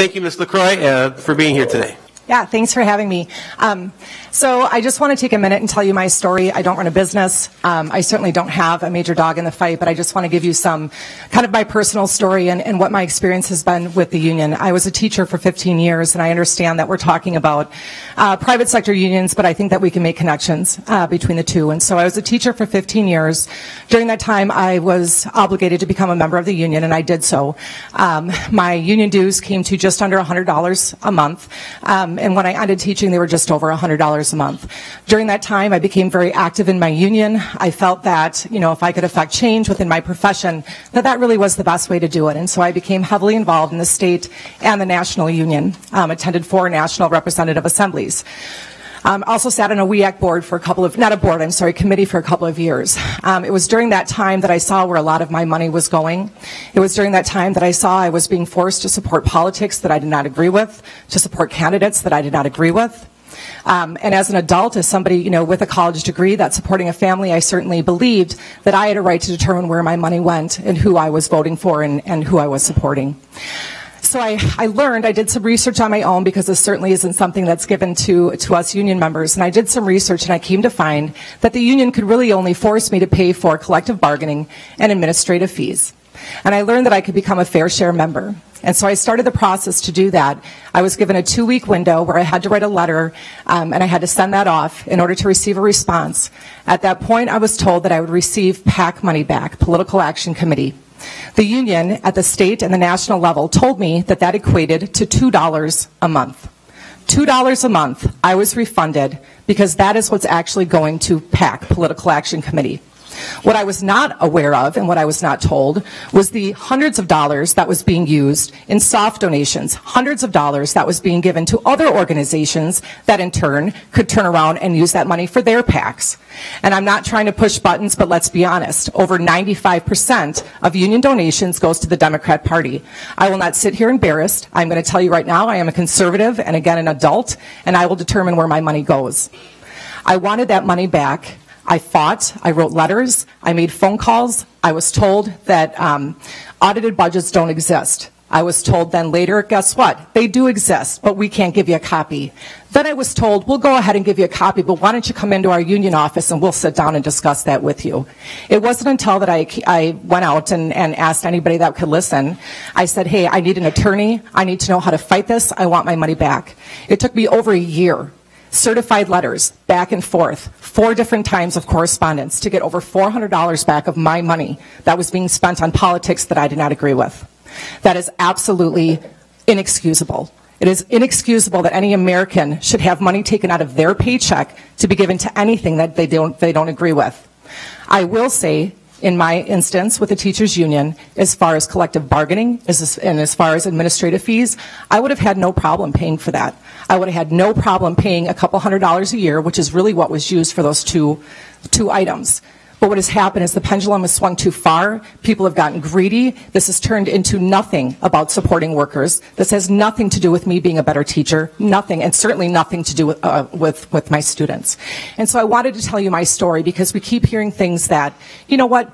Thank you, Ms. Lacroix, for being here today. Yeah, thanks for having me. So I just want to take a minute and tell you my story. I don't run a business. I certainly don't have a major dog in the fight, but I just want to give you some kind of my personal story and what my experience has been with the union. I was a teacher for 15 years, and I understand that we're talking about private sector unions, but I think that we can make connections between the two. And so I was a teacher for 15 years. During that time, I was obligated to become a member of the union, and I did so. My union dues came to just under $100 a month. And when I ended teaching, they were just over $100 a month. During that time, I became very active in my union. I felt that, if I could affect change within my profession, that really was the best way to do it. And so I became heavily involved in the state and the national union, attended 4 national representative assemblies. Also sat on a WEAC board for committee for a couple of years. It was during that time that I saw where a lot of my money was going. It was during that time that I saw I was being forced to support politics that I did not agree with, to support candidates that I did not agree with. And as an adult, as somebody, with a college degree that's supporting a family, I certainly believed that I had a right to determine where my money went and who I was voting for and who I was supporting. So I learned, I did some research on my own because this certainly isn't something that's given to us union members. And I did some research and I came to find that the union could really only force me to pay for collective bargaining and administrative fees. And I learned that I could become a fair share member. And so I started the process to do that. I was given a 2-week window where I had to write a letter and I had to send that off in order to receive a response. At that point, I was told that I would receive PAC money back, Political Action Committee. The union at the state and the national level told me that that equated to $2 a month. $2 a month I was refunded because that is what's actually going to PAC, Political Action Committee. What I was not aware of and what I was not told was the hundreds of dollars that was being used in soft donations, hundreds of dollars that was being given to other organizations that in turn could turn around and use that money for their PACs. And I'm not trying to push buttons, but let's be honest, over 95% of union donations goes to the Democrat Party. I will not sit here embarrassed. I'm going to tell you right now, I am a conservative and again an adult, and I will determine where my money goes. I wanted that money back. I fought, I wrote letters, I made phone calls. I was told that audited budgets don't exist. I was told then later, guess what? They do exist, but we can't give you a copy. Then I was told, we'll go ahead and give you a copy, but why don't you come into our union office and we'll sit down and discuss that with you. It wasn't until that I went out and asked anybody that could listen. I said, hey, I need an attorney. I need to know how to fight this. I want my money back. It took me over a year. Certified letters, back and forth, 4 different times of correspondence to get over $400 back of my money that was being spent on politics that I did not agree with. That is absolutely inexcusable. It is inexcusable that any American should have money taken out of their paycheck to be given to anything that they don't agree with. I will say, in my instance with the teachers union, as far as collective bargaining and as far as administrative fees, I would have had no problem paying for that. I would have had no problem paying a couple $100s a year, which is really what was used for those two items. But what has happened is the pendulum has swung too far. People have gotten greedy. This has turned into nothing about supporting workers. This has nothing to do with me being a better teacher, nothing, and certainly nothing to do with my students. And so I wanted to tell you my story because we keep hearing things that,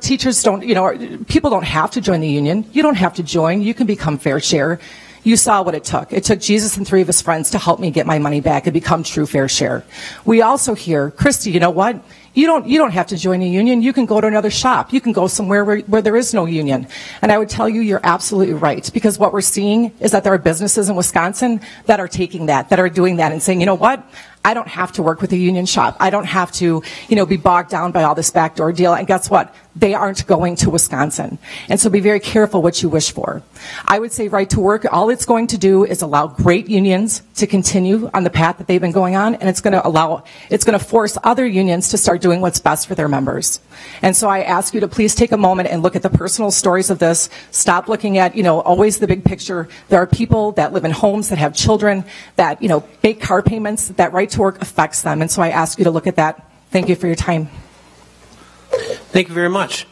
teachers don't, people don't have to join the union. You don't have to join. You can become fair share. You saw what it took. It took Jesus and 3 of his friends to help me get my money back and become true fair share. We also hear, Kristi, you know what? You don't have to join a union. You can go to another shop. You can go somewhere where there is no union. And I would tell you, you're absolutely right, because what we're seeing is that there are businesses in Wisconsin that are taking that are doing that and saying, you know what? I don't have to work with a union shop. I don't have to, be bogged down by all this backdoor deal. And guess what? They aren't going to Wisconsin. And so be very careful what you wish for. I would say right to work, all it's going to do is allow great unions to continue on the path that they've been going on, and it's going to force other unions to start doing what's best for their members. And so I ask you to please take a moment and look at the personal stories of this. Stop looking at, always the big picture. There are people that live in homes that have children that, make car payments, that right to work affects them. And so I ask you to look at that. Thank you for your time. Thank you very much.